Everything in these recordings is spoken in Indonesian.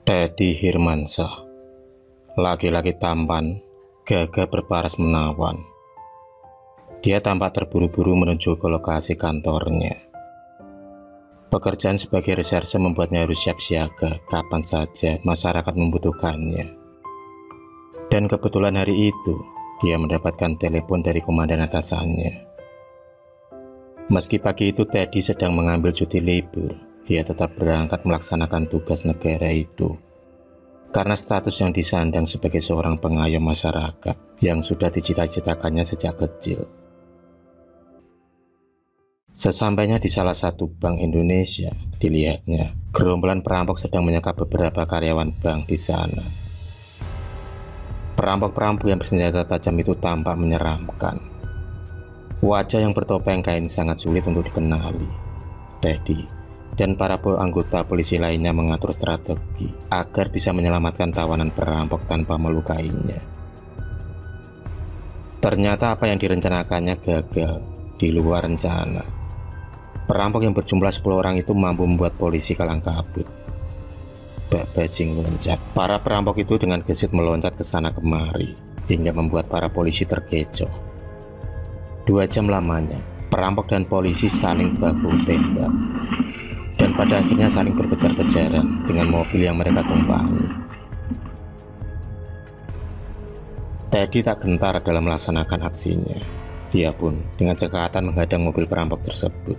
Teddy Hirmansyah, laki-laki tampan, gagah berparas menawan. Dia tampak terburu-buru menuju ke lokasi kantornya. Pekerjaan sebagai reserse membuatnya harus siap siaga kapan saja masyarakat membutuhkannya. Dan kebetulan hari itu, dia mendapatkan telepon dari komandan atasannya. Meski pagi itu Teddy sedang mengambil cuti libur, dia tetap berangkat melaksanakan tugas negara itu. Karena status yang disandang sebagai seorang pengayom masyarakat yang sudah dicita-citakannya sejak kecil. Sesampainya di salah satu bank Indonesia, dilihatnya gerombolan perampok sedang menyekap beberapa karyawan bank di sana. Perampok-perampok yang bersenjata tajam itu tampak menyeramkan. Wajah yang bertopeng kain sangat sulit untuk dikenali. Teddy dan para anggota polisi lainnya mengatur strategi agar bisa menyelamatkan tawanan perampok tanpa melukainya. Ternyata apa yang direncanakannya gagal, di luar rencana. Perampok yang berjumlah 10 orang itu mampu membuat polisi kalang kabut. Bak bajing loncat. Para perampok itu dengan gesit meloncat ke sana kemari hingga membuat para polisi terkecoh. 2 jam lamanya, perampok dan polisi saling baku tembak. Dan pada akhirnya saling berkejar-kejaran dengan mobil yang mereka tumpangi. Teddy tak gentar dalam melaksanakan aksinya. Dia pun dengan cekatan menghadang mobil perampok tersebut.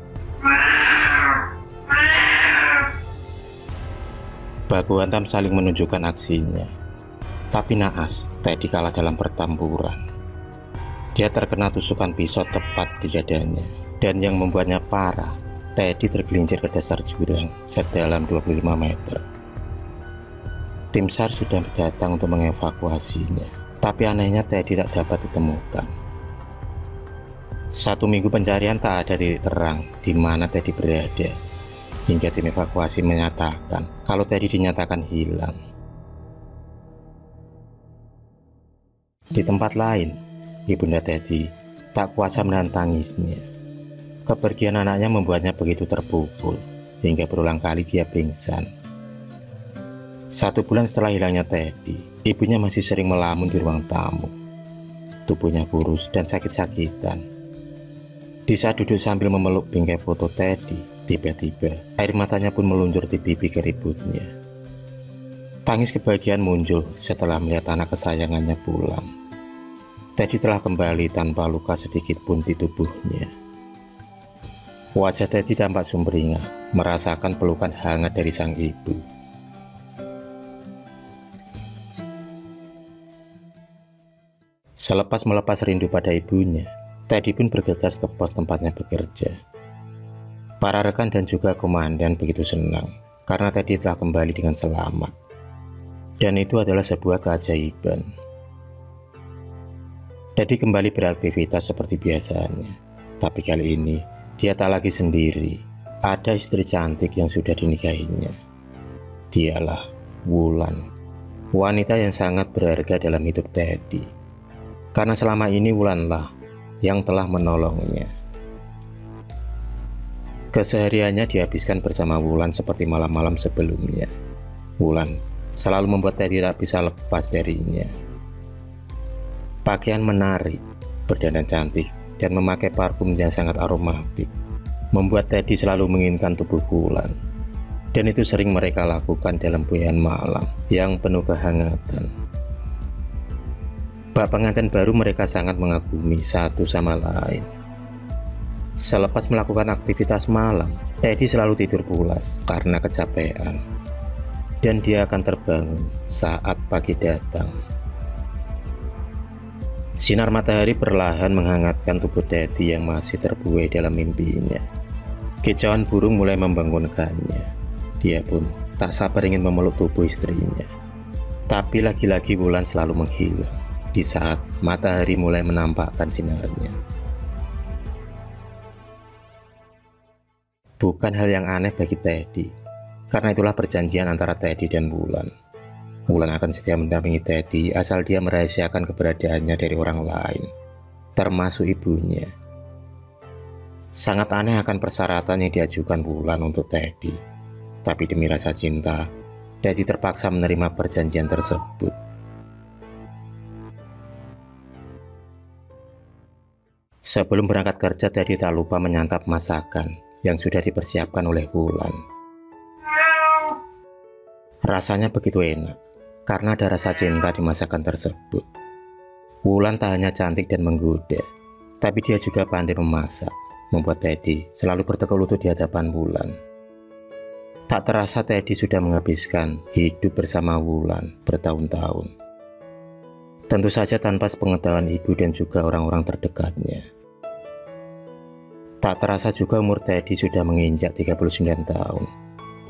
Baku hantam saling menunjukkan aksinya. Tapi naas, Teddy kalah dalam pertempuran. Dia terkena tusukan pisau tepat di dadanya. Dan yang membuatnya parah, Teddy tergelincir ke dasar jurang sedalam 25 meter. Tim SAR sudah datang untuk mengevakuasinya, tapi anehnya Teddy tak dapat ditemukan. 1 minggu pencarian tak ada titik terang di mana Teddy berada, hingga tim evakuasi menyatakan kalau Teddy dinyatakan hilang. Di tempat lain, ibunda Teddy tak kuasa menahan tangisnya. Kepergian anaknya membuatnya begitu terpukul, hingga berulang kali dia pingsan. 1 bulan setelah hilangnya Teddy, ibunya masih sering melamun di ruang tamu. Tubuhnya kurus dan sakit-sakitan. Di saat duduk sambil memeluk bingkai foto Teddy, tiba-tiba air matanya pun meluncur di pipi keriputnya. Tangis kebahagiaan muncul setelah melihat anak kesayangannya pulang. Teddy telah kembali tanpa luka sedikit pun di tubuhnya. Wajah Teddy tampak sumringah, merasakan pelukan hangat dari sang ibu. Selepas melepas rindu pada ibunya, Teddy pun bergegas ke pos tempatnya bekerja. Para rekan dan juga komandan begitu senang karena Teddy telah kembali dengan selamat. Dan itu adalah sebuah keajaiban. Teddy kembali beraktivitas seperti biasanya, tapi kali ini dia tak lagi sendiri. Ada istri cantik yang sudah dinikahinya. Dialah Wulan, wanita yang sangat berharga dalam hidup Teddy. Karena selama ini Wulanlah yang telah menolongnya. Kesehariannya dihabiskan bersama Wulan seperti malam-malam sebelumnya. Wulan selalu membuat Teddy tak bisa lepas darinya. Pakaian menarik, berdandan cantik, dan memakai parfum yang sangat aromatik membuat Teddy selalu menginginkan tubuh Wulan. Dan itu sering mereka lakukan dalam buayan malam yang penuh kehangatan. Bak pengantin baru mereka sangat mengagumi satu sama lain. Selepas melakukan aktivitas malam, Teddy selalu tidur pulas karena kecapean. Dan dia akan terbangun saat pagi datang. Sinar matahari perlahan menghangatkan tubuh Teddy yang masih terbuai dalam mimpinya. Kicauan burung mulai membangunkannya. Dia pun tak sabar ingin memeluk tubuh istrinya. Tapi lagi-lagi Wulan selalu menghilang di saat matahari mulai menampakkan sinarnya. Bukan hal yang aneh bagi Teddy, karena itulah perjanjian antara Teddy dan Wulan. Wulan akan setia mendampingi Teddy asal dia merahasiakan keberadaannya dari orang lain, termasuk ibunya. Sangat aneh akan persyaratan yang diajukan Wulan untuk Teddy. Tapi demi rasa cinta, Teddy terpaksa menerima perjanjian tersebut. Sebelum berangkat kerja, Teddy tak lupa menyantap masakan yang sudah dipersiapkan oleh Wulan. Rasanya begitu enak, karena ada rasa cinta di masakan tersebut. Wulan tak hanya cantik dan menggoda, tapi dia juga pandai memasak, membuat Teddy selalu bertekuk lutut di hadapan Wulan. Tak terasa Teddy sudah menghabiskan hidup bersama Wulan bertahun-tahun. Tentu saja tanpa sepengetahuan ibu dan juga orang-orang terdekatnya. Tak terasa juga umur Teddy sudah menginjak 39 tahun,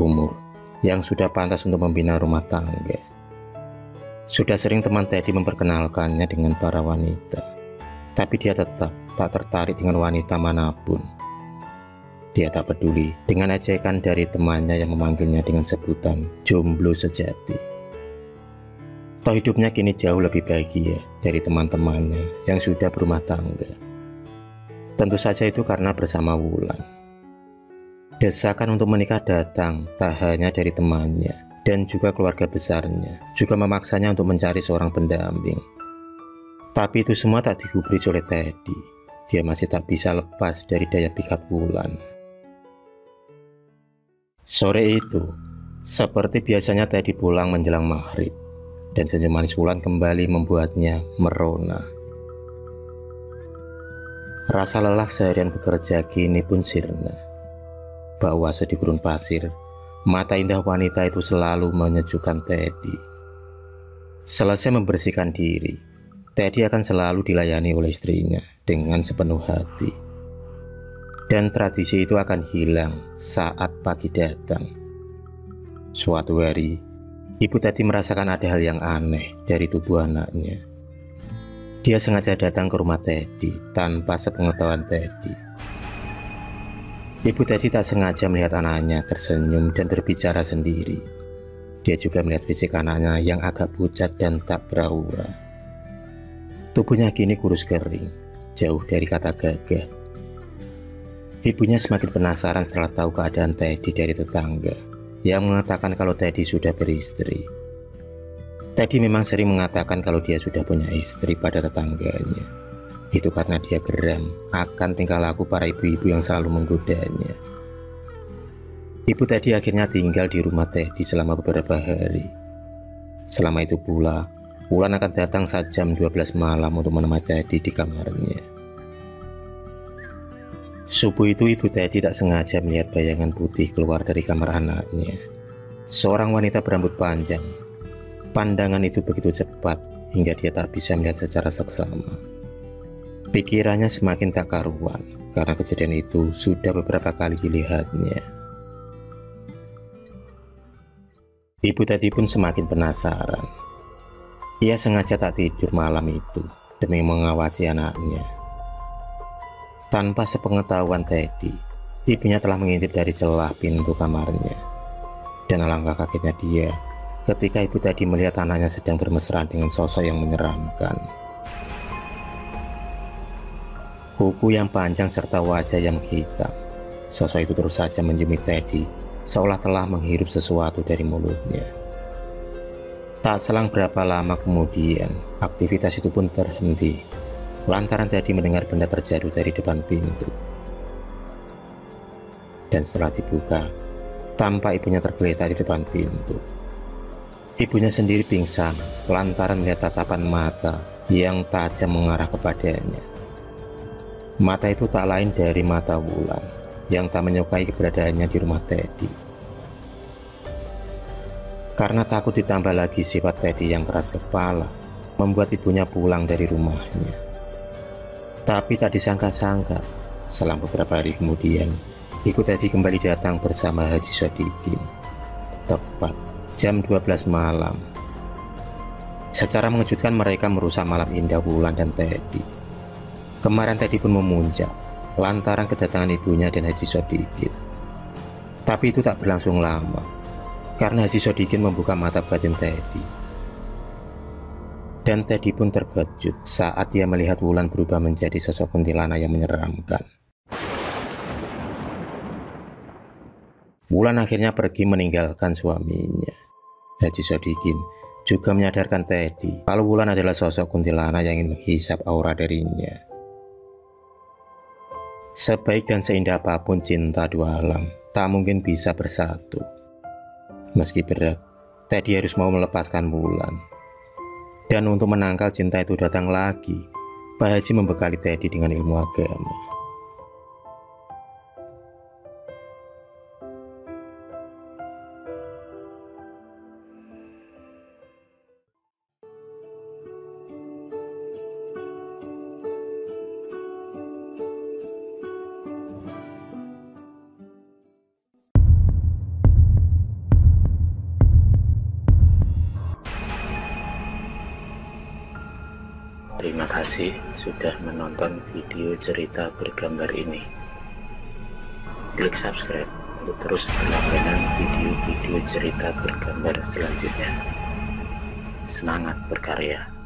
umur yang sudah pantas untuk membina rumah tangga. Sudah sering teman Teddy memperkenalkannya dengan para wanita, tapi dia tetap tak tertarik dengan wanita manapun. Dia tak peduli dengan ejekan dari temannya yang memanggilnya dengan sebutan jomblo sejati. Toh hidupnya kini jauh lebih bahagia dari teman-temannya yang sudah berumah tangga. Tentu saja itu karena bersama Wulan. Desakan untuk menikah datang tak hanya dari temannya dan juga keluarga besarnya, juga memaksanya untuk mencari seorang pendamping. Tapi itu semua tak digubris oleh Teddy. Dia masih tak bisa lepas dari daya pikat Wulan. Sore itu, seperti biasanya Teddy pulang menjelang maghrib, dan senyum manis Wulan kembali membuatnya merona. Rasa lelah seharian bekerja kini pun sirna. Bawa di gurun pasir, mata indah wanita itu selalu menyejukkan Teddy. Selesai membersihkan diri, Teddy akan selalu dilayani oleh istrinya dengan sepenuh hati. Dan tradisi itu akan hilang saat pagi datang. Suatu hari, ibu Teddy merasakan ada hal yang aneh dari tubuh anaknya. Dia sengaja datang ke rumah Teddy tanpa sepengetahuan Teddy. Ibu Teddy tak sengaja melihat anaknya tersenyum dan berbicara sendiri. Dia juga melihat fisik anaknya yang agak pucat dan tak beraura. Tubuhnya kini kurus kering, jauh dari kata gagah. Ibunya semakin penasaran setelah tahu keadaan Teddy dari tetangga yang mengatakan kalau Teddy sudah beristri. Teddy memang sering mengatakan kalau dia sudah punya istri pada tetangganya. Itu karena dia geram akan tingkah laku para ibu-ibu yang selalu menggodanya. Ibu Teddy akhirnya tinggal di rumah Teddy selama beberapa hari. Selama itu pula, Wulan akan datang saat jam 12 malam untuk menemani Teddy di kamarnya. Subuh itu ibu Teddy tak sengaja melihat bayangan putih keluar dari kamar anaknya. Seorang wanita berambut panjang. Pandangan itu begitu cepat hingga dia tak bisa melihat secara seksama. Pikirannya semakin tak karuan karena kejadian itu sudah beberapa kali dilihatnya. Ibu Teddy pun semakin penasaran. Ia sengaja tak tidur malam itu demi mengawasi anaknya. Tanpa sepengetahuan Teddy, ibunya telah mengintip dari celah pintu kamarnya. Dan alangkah kagetnya dia ketika ibu Teddy melihat anaknya sedang bermesraan dengan sosok yang menyeramkan. Kuku yang panjang serta wajah yang hitam. Sosok itu terus saja menjumit Teddy, seolah telah menghirup sesuatu dari mulutnya. Tak selang berapa lama kemudian, aktivitas itu pun terhenti, lantaran Teddy mendengar benda terjatuh dari depan pintu. Dan setelah dibuka, tampak ibunya tergeletak di depan pintu. Ibunya sendiri pingsan lantaran melihat tatapan mata yang tajam mengarah kepadanya. Mata itu tak lain dari mata Wulan yang tak menyukai keberadaannya di rumah Teddy. Karena takut ditambah lagi sifat Teddy yang keras kepala, membuat ibunya pulang dari rumahnya. Tapi tak disangka-sangka, selang beberapa hari kemudian, ibu Teddy kembali datang bersama Haji Sodikin. Tepat jam 12 malam. Secara mengejutkan mereka merusak malam indah Wulan dan Teddy. Kemarahan Teddy pun memuncak lantaran kedatangan ibunya dan Haji Sodikin. Tapi itu tak berlangsung lama, karena Haji Sodikin membuka mata batin Teddy. Dan Teddy pun terkejut saat dia melihat Wulan berubah menjadi sosok kuntilanak yang menyeramkan. Wulan akhirnya pergi meninggalkan suaminya. Haji Sodikin juga menyadarkan Teddy kalau Wulan adalah sosok kuntilanak yang ingin menghisap aura darinya. Sebaik dan seindah apapun cinta dua alam, tak mungkin bisa bersatu. Meski berat, Teddy harus mau melepaskan Wulan. Dan untuk menangkal cinta itu datang lagi, Pak Haji membekali Teddy dengan ilmu agama. Terima kasih sudah menonton video cerita bergambar ini. Klik subscribe untuk terus berlangganan video-video cerita bergambar selanjutnya. Semangat berkarya.